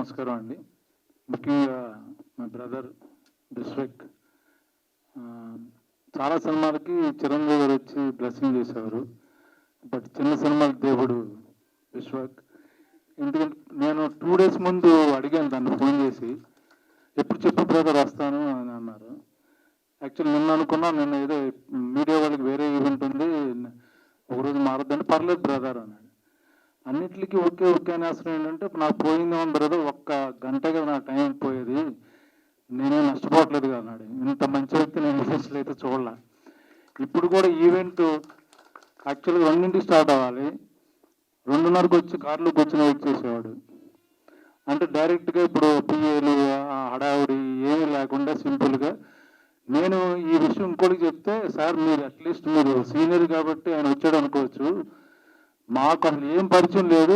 నమస్కారం అండి. ముఖ్యంగా మా బ్రదర్ విశ్వక్ చాలా సినిమాలకి చిరంజీవి గారు వచ్చి బ్లెస్సింగ్ చేసేవారు. బట్ చిన్న సినిమాకి దేవుడు విశ్వక్. ఎందుకంటే నేను 2 days ముందు అడిగాను తను ఫోన్ చేసి, ఎప్పుడు చెప్పు బ్రదర్ వస్తాను అని అన్నారు. యాక్చువల్లీ నిన్న అనుకున్నా, నిన్న ఏదో మీడియా వాళ్ళకి వేరే ఈవెంట్ ఉంది, ఒకరోజు మారద్దంటే పర్లేదు బ్రదర్ అన్నాడు. అన్నిటికీ ఓకే ఓకే అని అసలు ఏంటంటే నాకు పోయింది ఉంది బ్రదర్, ఒక్క గంటగా నా టైం పోయేది, నేనే నష్టపోవట్లేదు అన్నాడు. ఇంత మంచి వ్యక్తి నేను ఇండస్ట్రీలో అయితే చూడాల. ఇప్పుడు కూడా ఈవెంట్ యాక్చువల్గా 2ంటికి స్టార్ట్ అవ్వాలి, 2:30కి వచ్చి కార్లో కూర్చొని వెయిట్ చేసేవాడు. అంటే డైరెక్ట్గా ఇప్పుడు పిఏలు హడావుడి ఏమీ లేకుండా సింపుల్గా నేను ఈ విషయం ఇంకోటికి చెప్తే, సార్ మీరు అట్లీస్ట్ మీరు సీనియర్ కాబట్టి ఆయన వచ్చాడు అనుకోవచ్చు, మాకు అసలు ఏం పరిచయం లేదు,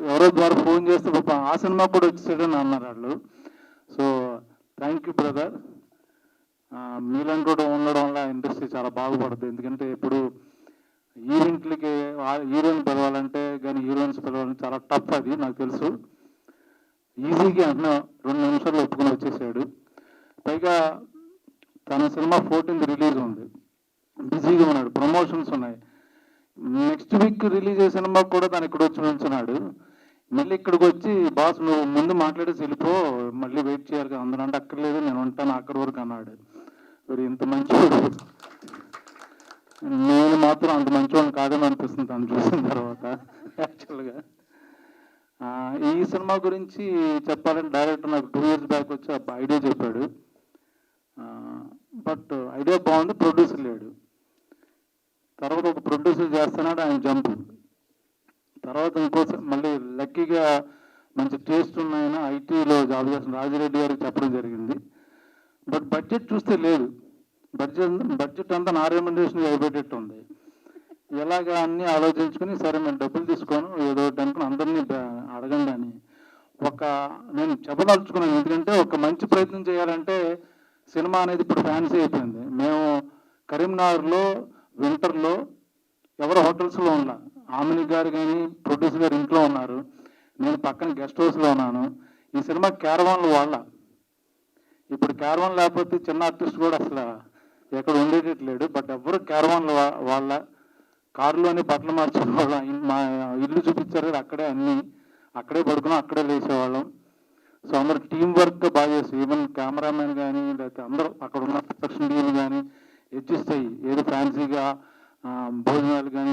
ఎవరో ద్వారా ఫోన్ చేస్తే పాప ఆ సినిమా కూడా వచ్చేసాడని అన్నారు వాళ్ళు. So thank you brother. మీలాంటి కూడా ఉండడం వల్ల ఇండస్ట్రీ చాలా బాగుపడుతుంది. ఎందుకంటే ఇప్పుడు ఈవెంట్లకి హీరోయిన్ పిలవాలంటే కానీ హీరోయిన్స్ పిలవాలంటే చాలా టఫ్, అది నాకు తెలుసు. ఈజీగా అన్న 2 నిమిషాల్లో ఒప్పుకొని వచ్చేసాడు. పైగా తన సినిమా 14th రిలీజ్ ఉంది, బిజీగా ఉన్నాడు, ప్రమోషన్స్ ఉన్నాయి. నెక్స్ట్ వీక్ రిలీజ్ అయ్యే సినిమా కూడా తను ఇక్కడ వచ్చి నిల్చున్నాడు. మళ్ళీ ఇక్కడికి వచ్చి బాస్ నువ్వు ముందు మాట్లాడేసి వెళ్ళిపో, మళ్ళీ వెయిట్ చేయాలి కదా అందరూ అంటే, అక్కర్లేదు నేను ఉంటాను అక్కడి వరకు అన్నాడు. మరి ఇంత మంచివాడు, నేను మాత్రం అంత మంచివాడిని కాదని అనిపిస్తుంది తను చూసిన తర్వాత. యాక్చువల్గా ఈ సినిమా గురించి చెప్పాలంటే డైరెక్టర్ నాకు 2 years బ్యాక్ వచ్చి ఐడియా చెప్పాడు. బట్ ఐడియా బాగుంది, ప్రొడ్యూసర్ లేడు. తర్వాత ఒక ప్రొడ్యూసర్ చేస్తున్నాడు, ఆయన జంపు. తర్వాత ఇంకోసం మళ్ళీ లక్కీగా మంచి టేస్ట్ ఉన్నాయన ఐటీలో జాబ్ చేస్తున్న రాజిరెడ్డి గారికి చెప్పడం జరిగింది. బట్ బడ్జెట్ చూస్తే లేదు, బడ్జెట్ అంతా నా రెమ్యునరేషన్ అయిపోయేటట్టు ఉంది. ఎలాగా అన్నీ ఆలోచించుకుని సరే మేము డబ్బులు తీసుకోను ఏదో ఒకటి అనుకుని అందరినీ అడగండి అని నేను చెప్పదలుచుకున్నాను. ఎందుకంటే ఒక మంచి ప్రయత్నం చేయాలంటే సినిమా అనేది ఇప్పుడు ఫ్యాన్సీ అయిపోయింది. మేము కరీంనగర్లో వింటర్లో ఎవరో హోటల్స్లో ఉన్నా, ఆమిని గారు కానీ ప్రొడ్యూసర్ గారు ఇంట్లో ఉన్నారు, నేను పక్కన గెస్ట్ హౌస్లో ఉన్నాను. ఈ సినిమా క్యారవాన్లు వాళ్ళ, ఇప్పుడు క్యారవాన్ లేకపోతే చిన్న ఆర్టిస్ట్ కూడా అసలు ఎక్కడ ఉండేటట్లేడు. బట్ ఎవరు క్యారవాన్లు వాళ్ళ, కారులోనే బట్టలు మార్చుకునే వాళ్ళం. మా ఇల్లు చూపించారు అక్కడే, అన్నీ అక్కడే పడుకున్నాం, అక్కడే లేచేవాళ్ళం. సో అందరూ టీం వర్క్ బాగా చేసి, ఈవెన్ కెమెరామెన్ కానీ లేకపోతే అందరూ అక్కడ ఉన్న ప్రొడక్షన్ టీం కానీ అడ్జస్ట్ అయ్యి, ఏదో ఫ్యాన్సీగా భోజనాలు కానీ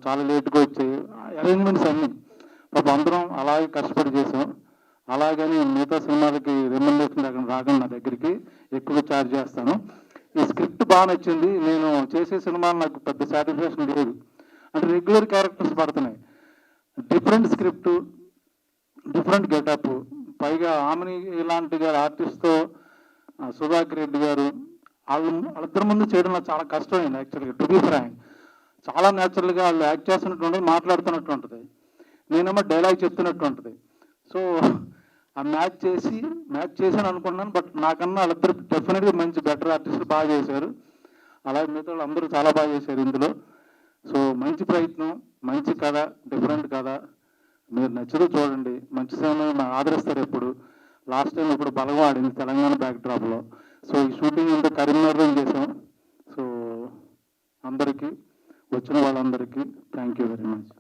చాలా లేట్గా వచ్చాయి, అరేంజ్మెంట్స్ అన్నీ పాపం అందరం అలాగే కష్టపడి చేసాం. అలాగని మిగతా సినిమాలకి రెమ్యునరేషన్ రాకుండా నా దగ్గరికి ఎక్కువ ఛార్జ్ చేస్తాను. ఈ స్క్రిప్ట్ బాగా నచ్చింది. నేను చేసే సినిమాలు నాకు పెద్ద సాటిస్ఫాక్షన్ లేదు, అంటే రెగ్యులర్ క్యారెక్టర్స్ పడుతున్నాయి, డిఫరెంట్ స్క్రిప్ట్, డిఫరెంట్ గెటప్. పైగా ఆమెని ఇలాంటి గారు ఆర్టిస్ట్తో సుధాకర్ రెడ్డి గారు వాళ్ళిద్దరి ముందు చేయడం నాకు చాలా కష్టమైంది. యాక్చువల్గా టు బీ ఫ్రాంక్, చాలా న్యాచురల్గా వాళ్ళు యాక్ట్ చేస్తున్నట్టు ఉంటుంది, మాట్లాడుతున్నట్టు ఉంటుంది, నేనేమో డైలాగ్ చెప్తున్నట్టు ఉంటుంది. సో ఆ మ్యాచ్ చేశాను అనుకున్నాను. బట్ నాకన్నా వాళ్ళిద్దరు డెఫినెట్గా మంచి బెటర్ ఆర్టిస్టులు బాగా చేశారు. అలాగే మిగతా వాళ్ళు అందరూ చాలా బాగా చేశారు ఇందులో. సో మంచి ప్రయత్నం, మంచి కథ, డిఫరెంట్ కథ, మీరు నచ్చదు చూడండి, మంచి సినిమా ఆదరిస్తారు. ఎప్పుడు లాస్ట్ టైం ఇప్పుడు బలగం ఆడింది తెలంగాణ బ్యాక్డ్రాప్లో. సో ఈ షూటింగ్ అంతా కరీంనగర్లో చేసాం. సో అందరికీ, వచ్చిన వాళ్ళందరికీ థ్యాంక్ యూ వెరీ మచ్.